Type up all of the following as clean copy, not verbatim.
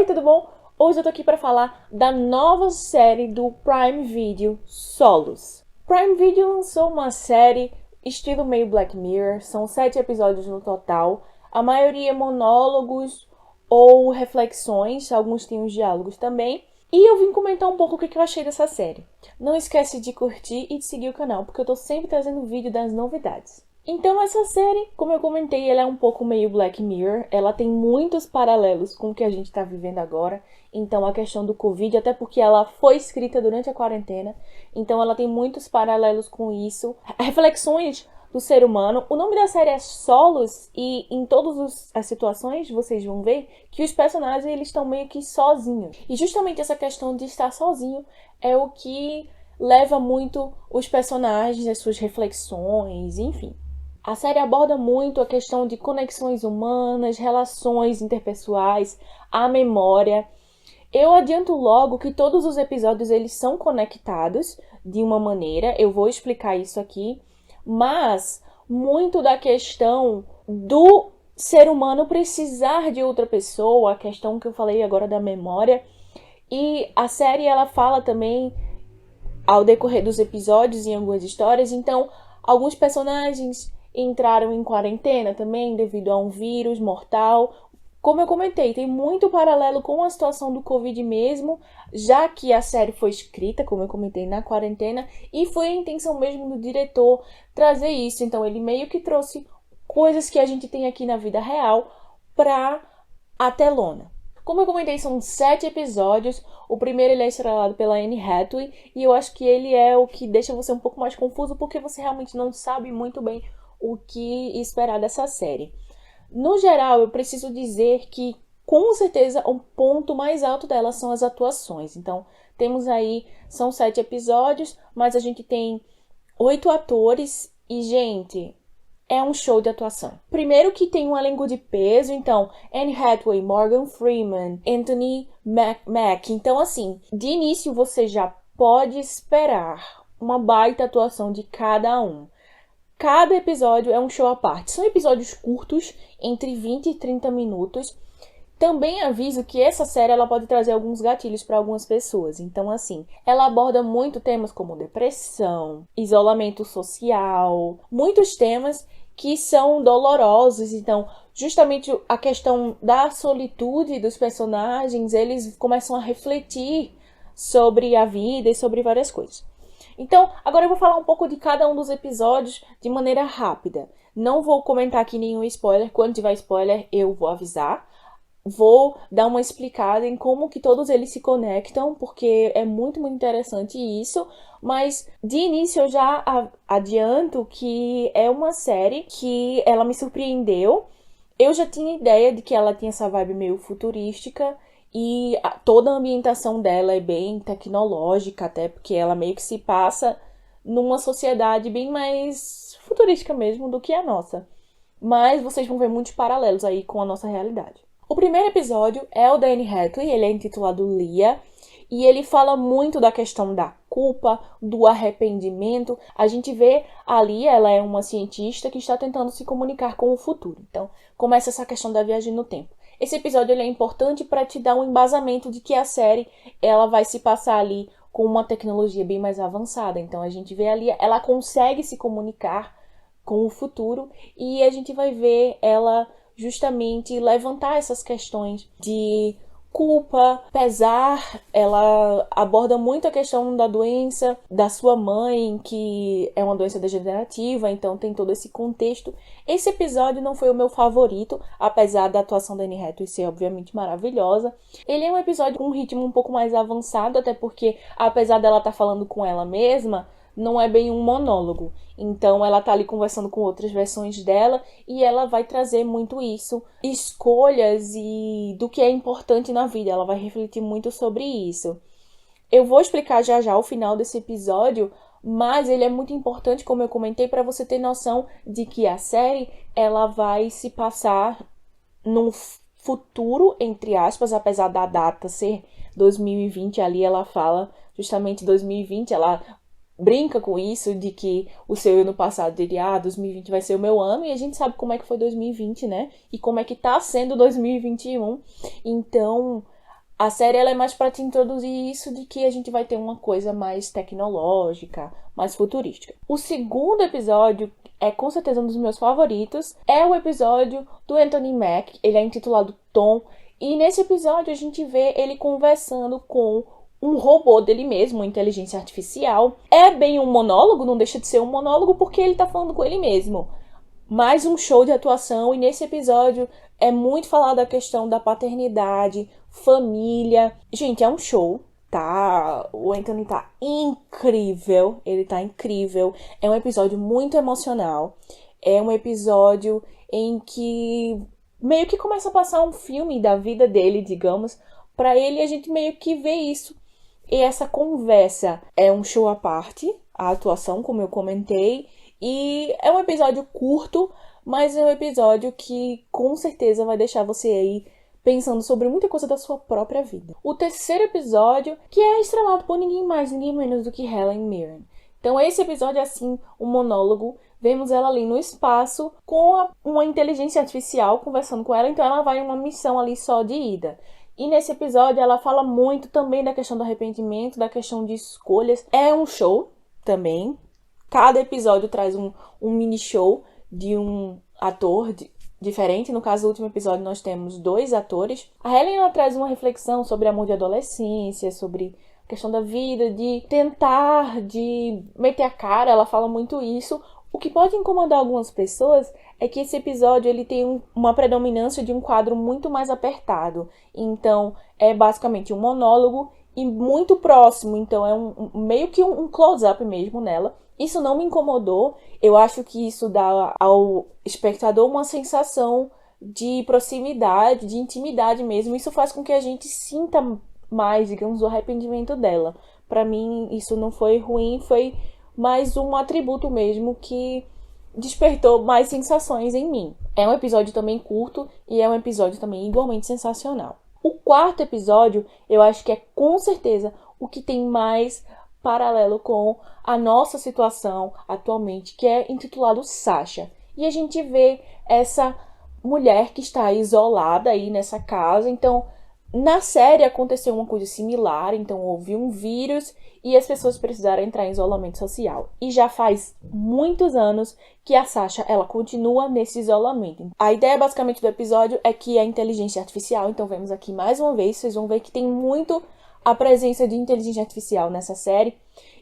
Oi, tudo bom? Hoje eu tô aqui pra falar da nova série do Prime Video, Solos. Prime Video lançou uma série estilo meio Black Mirror, são 7 episódios no total, a maioria monólogos ou reflexões, alguns têm os diálogos também. E eu vim comentar um pouco o que eu achei dessa série. Não esquece de curtir e de seguir o canal, porque eu tô sempre trazendo vídeo das novidades. Então essa série, como eu comentei, ela é um pouco meio Black Mirror. Ela tem muitos paralelos com o que a gente tá vivendo agora. Então a questão do Covid, até porque ela foi escrita durante a quarentena. Então ela tem muitos paralelos com isso. Reflexões do ser humano. O nome da série é Solos e em todas as situações vocês vão ver que os personagens eles estão meio que sozinhos. E justamente essa questão de estar sozinho é o que leva muito os personagens, as suas reflexões, enfim. A série aborda muito a questão de conexões humanas, relações interpessoais, a memória. Eu adianto logo que todos os episódios eles são conectados de uma maneira, eu vou explicar isso aqui, mas muito da questão do ser humano precisar de outra pessoa, a questão que eu falei agora da memória, e a série ela fala também ao decorrer dos episódios em algumas histórias, então alguns personagens entraram em quarentena também devido a um vírus mortal. Como eu comentei, tem muito paralelo com a situação do Covid mesmo, já que a série foi escrita, como eu comentei, na quarentena, e foi a intenção mesmo do diretor trazer isso. Então ele meio que trouxe coisas que a gente tem aqui na vida real para a telona. Como eu comentei, são 7 episódios. O primeiro ele é estrelado pela Anne Hathaway, e eu acho que ele é o que deixa você um pouco mais confuso, porque você realmente não sabe muito bem o que esperar dessa série. No geral, eu preciso dizer que, com certeza, o ponto mais alto dela são as atuações. Então, temos aí, são 7 episódios, mas a gente tem 8 atores e, gente, é um show de atuação. Primeiro que tem um elenco de peso, então, Anne Hathaway, Morgan Freeman, Anthony Mack. Então, assim, de início você já pode esperar uma baita atuação de cada um. Cada episódio é um show à parte. São episódios curtos, entre 20 e 30 minutos. Também aviso que essa série ela pode trazer alguns gatilhos para algumas pessoas. Então, assim, ela aborda muito temas como depressão, isolamento social, muitos temas que são dolorosos. Então, justamente a questão da solitude dos personagens, eles começam a refletir sobre a vida e sobre várias coisas. Então, agora eu vou falar um pouco de cada um dos episódios de maneira rápida. Não vou comentar aqui nenhum spoiler. Quando tiver spoiler, eu vou avisar. Vou dar uma explicada em como que todos eles se conectam, porque é muito, muito interessante isso. Mas, de início, eu já adianto que é uma série que ela me surpreendeu. Eu já tinha ideia de que ela tinha essa vibe meio futurística. E toda a ambientação dela é bem tecnológica, até porque ela meio que se passa numa sociedade bem mais futurística mesmo do que a nossa. Mas vocês vão ver muitos paralelos aí com a nossa realidade. O primeiro episódio é o da Anne Hathaway, ele é intitulado Leah, e ele fala muito da questão da culpa, do arrependimento. A gente vê a Leah, ela é uma cientista que está tentando se comunicar com o futuro. Então, começa essa questão da viagem no tempo. Esse episódio ele é importante para te dar um embasamento de que a série ela vai se passar ali com uma tecnologia bem mais avançada. Então a gente vê ali, ela consegue se comunicar com o futuro e a gente vai ver ela justamente levantar essas questões de culpa, pesar. Ela aborda muito a questão da doença da sua mãe, que é uma doença degenerativa, então tem todo esse contexto. Esse episódio não foi o meu favorito, apesar da atuação da Anne Hathaway ser obviamente maravilhosa. Ele é um episódio com um ritmo um pouco mais avançado, até porque, apesar dela estar falando com ela mesma, não é bem um monólogo. Então ela tá ali conversando com outras versões dela e ela vai trazer muito isso, escolhas e do que é importante na vida. Ela vai refletir muito sobre isso. Eu vou explicar já já o final desse episódio, mas ele é muito importante, como eu comentei, para você ter noção de que a série ela vai se passar num futuro, entre aspas, apesar da data ser 2020, ali ela fala justamente 2020, ela brinca com isso, de que o seu ano passado diria, 2020 vai ser o meu ano, e a gente sabe como é que foi 2020, né? E como é que tá sendo 2021. Então, A série ela é mais para te introduzir isso de que a gente vai ter uma coisa mais tecnológica, mais futurística. O segundo episódio é com certeza um dos meus favoritos. É o episódio do Anthony Mack. Ele é intitulado Tom. E nesse episódio a gente vê ele conversando com um robô dele mesmo, uma inteligência artificial. É bem um monólogo, não deixa de ser um monólogo porque ele tá falando com ele mesmo. Mais um show de atuação, e nesse episódio é muito falado da questão da paternidade, família. Gente, é um show, tá? O Anthony tá incrível, ele tá incrível. É um episódio muito emocional. É um episódio em que meio que começa a passar um filme da vida dele, digamos, pra ele, a gente meio que vê isso. E essa conversa é um show à parte, a atuação, como eu comentei, e é um episódio curto, mas é um episódio que com certeza vai deixar você aí pensando sobre muita coisa da sua própria vida. O terceiro episódio, que é estrelado por ninguém mais, ninguém menos do que Helen Mirren. Então esse episódio é assim, um monólogo. Vemos ela ali no espaço com uma inteligência artificial conversando com ela, então ela vai em uma missão ali só de ida. E nesse episódio ela fala muito também da questão do arrependimento, da questão de escolhas. É um show também. Cada episódio traz um mini show de um ator diferente. No caso do último episódio nós temos 2 atores. A Helen ela traz uma reflexão sobre amor de adolescência, sobre a questão da vida, de tentar, de meter a cara. Ela fala muito isso. O que pode incomodar algumas pessoas é que esse episódio ele tem uma predominância de um quadro muito mais apertado. Então, é basicamente um monólogo e muito próximo. Então, é meio que um close-up mesmo nela. Isso não me incomodou. Eu acho que isso dá ao espectador uma sensação de proximidade, de intimidade mesmo. Isso faz com que a gente sinta mais, digamos, o arrependimento dela. Pra mim, isso não foi ruim, foi mais um atributo mesmo que despertou mais sensações em mim. É um episódio também curto e é um episódio também igualmente sensacional. O quarto episódio, eu acho que é com certeza o que tem mais paralelo com a nossa situação atualmente, que é intitulado Sasha. E a gente vê essa mulher que está isolada aí nessa casa. Então, na série aconteceu uma coisa similar, então houve um vírus e as pessoas precisaram entrar em isolamento social. E já faz muitos anos que a Sasha, ela continua nesse isolamento. A ideia basicamente do episódio é que a inteligência artificial, então vemos aqui mais uma vez, vocês vão ver que tem muito a presença de inteligência artificial nessa série.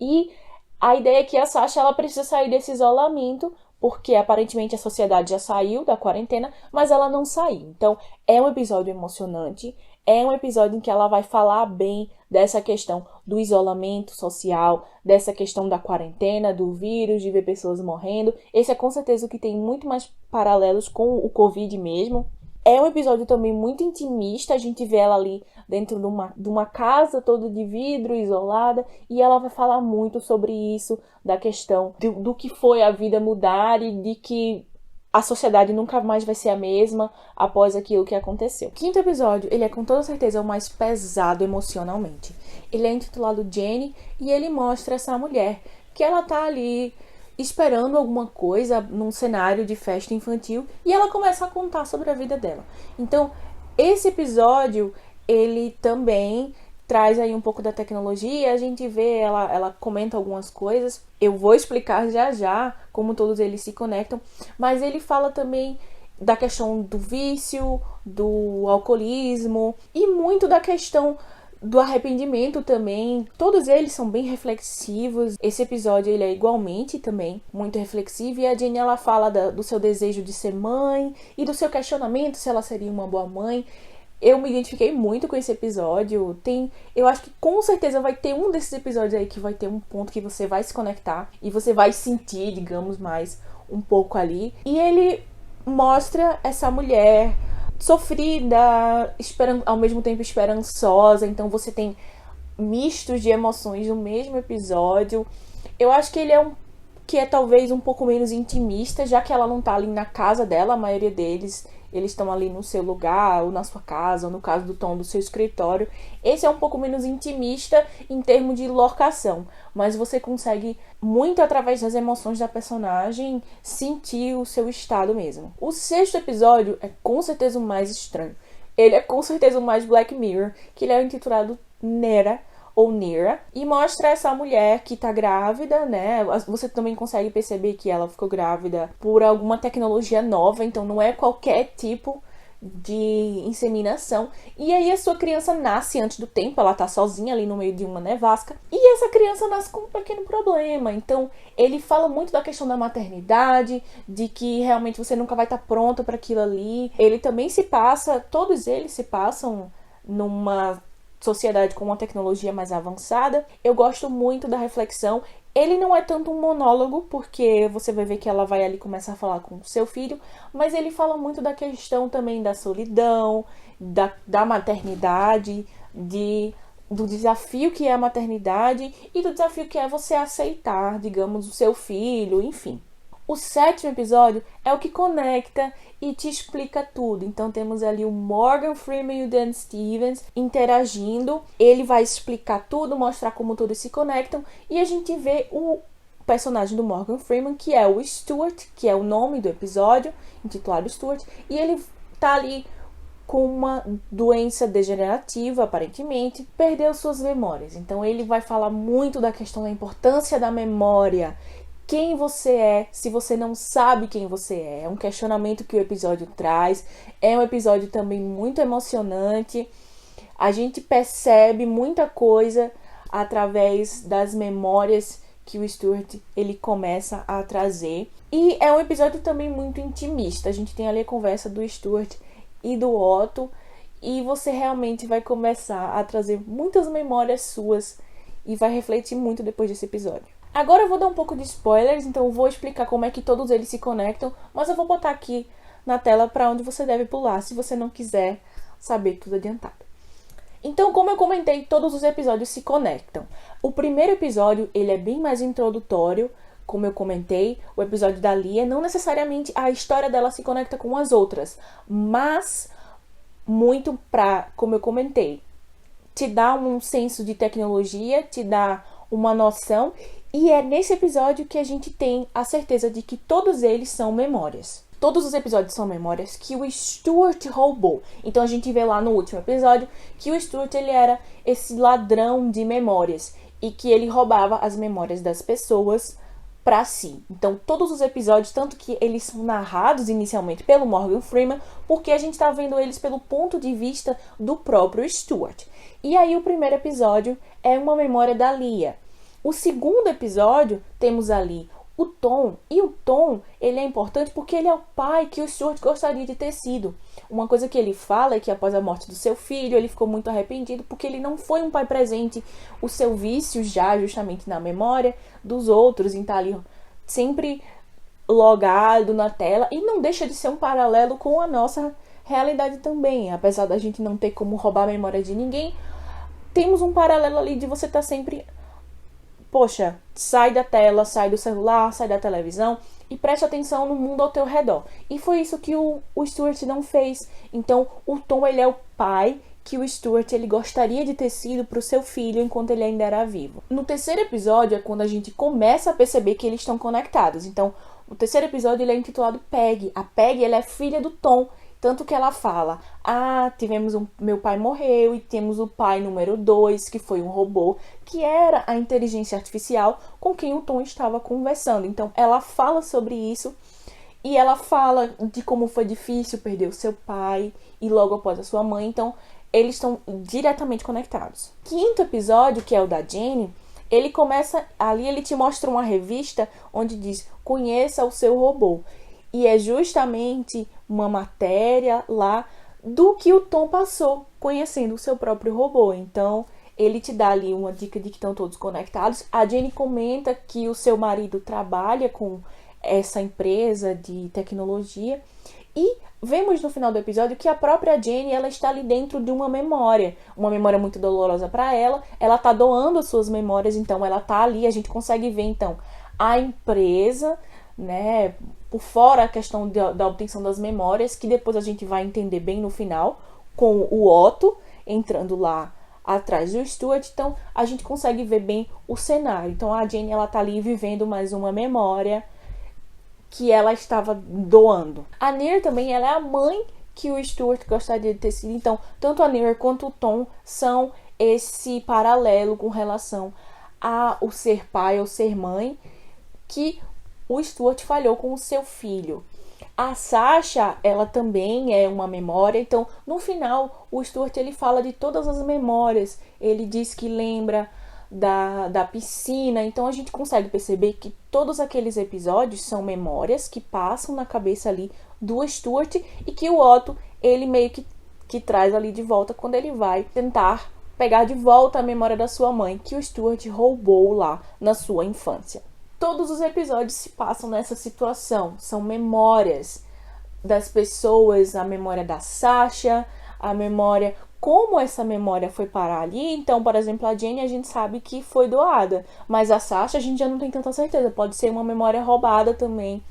E a ideia é que a Sasha, ela precisa sair desse isolamento, porque aparentemente a sociedade já saiu da quarentena, mas ela não saiu. Então, é um episódio emocionante, é um episódio em que ela vai falar bem dessa questão do isolamento social, dessa questão da quarentena, do vírus, de ver pessoas morrendo. Esse é com certeza o que tem muito mais paralelos com o Covid mesmo. É um episódio também muito intimista, a gente vê ela ali dentro de uma casa toda de vidro, isolada, e ela vai falar muito sobre isso, da questão do que foi a vida mudar e de que a sociedade nunca mais vai ser a mesma após aquilo que aconteceu. O quinto episódio, ele é com toda certeza o mais pesado emocionalmente. Ele é intitulado Jenny e ele mostra essa mulher que ela tá ali esperando alguma coisa num cenário de festa infantil e ela começa a contar sobre a vida dela. Então, esse episódio, ele também traz aí um pouco da tecnologia, a gente vê, ela comenta algumas coisas. Eu vou explicar já já como todos eles se conectam, mas ele fala também da questão do vício, do alcoolismo e muito da questão do arrependimento também. Todos eles são bem reflexivos. Esse episódio ele é igualmente também muito reflexivo, e a Jenny ela fala do seu desejo de ser mãe e do seu questionamento se ela seria uma boa mãe. Eu me identifiquei muito com esse episódio. Eu acho que com certeza vai ter um desses episódios aí que vai ter um ponto que você vai se conectar e você vai sentir, digamos, mais um pouco ali. E ele mostra essa mulher sofrida, ao mesmo tempo esperançosa. Então você tem mistos de emoções no mesmo episódio. Eu acho que ele é talvez um pouco menos intimista, já que ela não tá ali na casa dela, a maioria deles eles estão ali no seu lugar, ou na sua casa, ou no caso do Tom, do seu escritório. Esse é um pouco menos intimista em termos de locação, mas você consegue muito, através das emoções da personagem, sentir o seu estado mesmo. O sexto episódio é com certeza o mais estranho. Ele é com certeza o mais Black Mirror, que ele é intitulado Nera, ou Nera, e mostra essa mulher que tá grávida, né? Você também consegue perceber que ela ficou grávida por alguma tecnologia nova, então não é qualquer tipo de inseminação. E aí a sua criança nasce antes do tempo, ela tá sozinha ali no meio de uma nevasca, e essa criança nasce com um pequeno problema. Então ele fala muito da questão da maternidade, de que realmente você nunca vai estar pronta para aquilo ali. Ele também se passa, todos eles se passam numa sociedade com uma tecnologia mais avançada. Eu gosto muito da reflexão. Ele não é tanto um monólogo, porque você vai ver que ela vai ali começar a falar com o seu filho, mas ele fala muito da questão também da solidão, da maternidade, do desafio que é a maternidade e do desafio que é você aceitar, digamos, o seu filho, enfim. O 7º episódio é o que conecta e te explica tudo. Então temos ali o Morgan Freeman e o Dan Stevens interagindo. Ele vai explicar tudo, mostrar como todos se conectam. E a gente vê o personagem do Morgan Freeman, que é o Stuart, que é o nome do episódio, intitulado Stuart. E ele tá ali com uma doença degenerativa, aparentemente, perdeu suas memórias. Então ele vai falar muito da questão da importância da memória. Quem você é, se você não sabe quem você é. É um questionamento que o episódio traz. É um episódio também muito emocionante. A gente percebe muita coisa através das memórias que o Stuart ele começa a trazer. E é um episódio também muito intimista. A gente tem ali a conversa do Stuart e do Otto. E você realmente vai começar a trazer muitas memórias suas e vai refletir muito depois desse episódio. Agora eu vou dar um pouco de spoilers, então eu vou explicar como é que todos eles se conectam, mas eu vou botar aqui na tela para onde você deve pular, se você não quiser saber tudo adiantado. Então, como eu comentei, todos os episódios se conectam. O primeiro episódio, ele é bem mais introdutório, como eu comentei, o episódio da Lia, não necessariamente a história dela se conecta com as outras, mas muito pra, como eu comentei, te dá um senso de tecnologia, te dá uma noção. E é nesse episódio que a gente tem a certeza de que todos eles são memórias. Todos os episódios são memórias que o Stuart roubou. Então a gente vê lá no último episódio que o Stuart ele era esse ladrão de memórias e que ele roubava as memórias das pessoas para si. Então todos os episódios, tanto que eles são narrados inicialmente pelo Morgan Freeman, porque a gente está vendo eles pelo ponto de vista do próprio Stuart. E aí o primeiro episódio é uma memória da Lia. O segundo episódio, temos ali o Tom. E o Tom, ele é importante porque ele é o pai que o Stuart gostaria de ter sido. Uma coisa que ele fala é que após a morte do seu filho, ele ficou muito arrependido porque ele não foi um pai presente. O seu vício já justamente na memória dos outros, em estar ali sempre logado na tela. E não deixa de ser um paralelo com a nossa realidade também. Apesar da gente não ter como roubar a memória de ninguém, temos um paralelo ali de você estar sempre... Poxa, sai da tela, sai do celular, sai da televisão e preste atenção no mundo ao teu redor. E foi isso que o Stuart não fez. Então, o Tom, ele é o pai que o Stuart ele gostaria de ter sido para o seu filho enquanto ele ainda era vivo. No terceiro episódio é quando a gente começa a perceber que eles estão conectados. Então, o terceiro episódio ele é intitulado Peg. A Peg ela é filha do Tom. Tanto que ela fala, meu pai morreu e temos o pai número 2, que foi um robô, que era a inteligência artificial com quem o Tom estava conversando. Então ela fala sobre isso e ela fala de como foi difícil perder o seu pai e logo após a sua mãe. Então eles estão diretamente conectados. Quinto episódio, que é o da Jenny, ele começa, ali ele te mostra uma revista onde diz, conheça o seu robô. E é justamente uma matéria lá do que o Tom passou conhecendo o seu próprio robô. Então, ele te dá ali uma dica de que estão todos conectados. A Jenny comenta que o seu marido trabalha com essa empresa de tecnologia. E vemos no final do episódio que a própria Jenny ela está ali dentro de uma memória muito dolorosa para ela. Ela está doando as suas memórias, então ela está ali. A gente consegue ver, então, a empresa, né, por fora a questão da obtenção das memórias, que depois a gente vai entender bem no final, com o Otto entrando lá atrás do Stuart. Então a gente consegue ver bem o cenário. Então a Jenny ela tá ali vivendo mais uma memória que ela estava doando. A Nir também ela é a mãe que o Stuart gostaria de ter sido. Então, tanto a Near quanto o Tom são esse paralelo com relação a o ser pai ou ser mãe, que o Stuart falhou com o seu filho. A Sasha, ela também é uma memória. Então, no final, o Stuart ele fala de todas as memórias. Ele diz que lembra da piscina. Então, a gente consegue perceber que todos aqueles episódios são memórias que passam na cabeça ali do Stuart e que o Otto, ele meio que traz ali de volta quando ele vai tentar pegar de volta a memória da sua mãe, que o Stuart roubou lá na sua infância. Todos os episódios se passam nessa situação. São memórias das pessoas, a memória da Sasha, a memória, como essa memória foi parar ali. Então, por exemplo, a Jenny a gente sabe que foi doada, mas a Sasha a gente já não tem tanta certeza. Pode ser uma memória roubada também.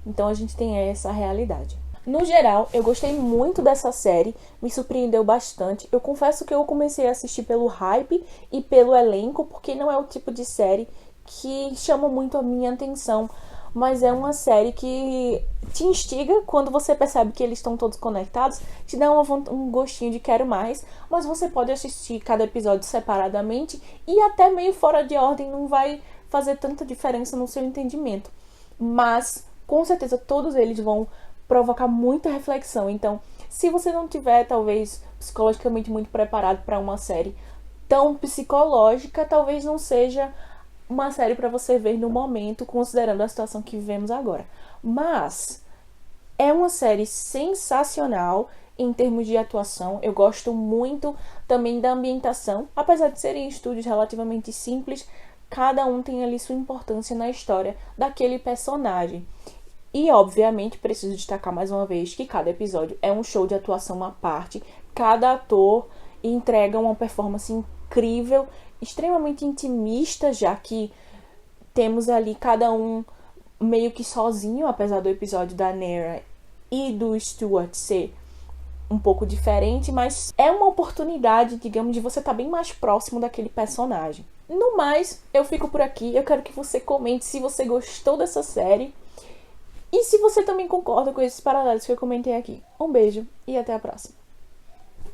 Então, a gente tem essa realidade. No geral, eu gostei muito dessa série, me surpreendeu bastante. Eu confesso que eu comecei a assistir pelo hype e pelo elenco, porque não é o tipo de série que chama muito a minha atenção, mas é uma série que te instiga quando você percebe que eles estão todos conectados, te dá um gostinho de quero mais, mas você pode assistir cada episódio separadamente e até meio fora de ordem, não vai fazer tanta diferença no seu entendimento, mas com certeza todos eles vão provocar muita reflexão. Então, se você não tiver talvez psicologicamente muito preparado para uma série tão psicológica, talvez não seja uma série para você ver no momento, considerando a situação que vivemos agora. Mas é uma série sensacional em termos de atuação. Eu gosto muito também da ambientação. Apesar de serem estúdios relativamente simples, cada um tem ali sua importância na história daquele personagem. E, obviamente, preciso destacar mais uma vez que cada episódio é um show de atuação à parte. Cada ator entrega uma performance incrível, extremamente intimista, já que temos ali cada um meio que sozinho, apesar do episódio da Nera e do Stuart ser um pouco diferente, mas é uma oportunidade, digamos, de você estar bem mais próximo daquele personagem. No mais, eu fico por aqui. Eu quero que você comente se você gostou dessa série e se você também concorda com esses paralelos que eu comentei aqui. Um beijo e até a próxima.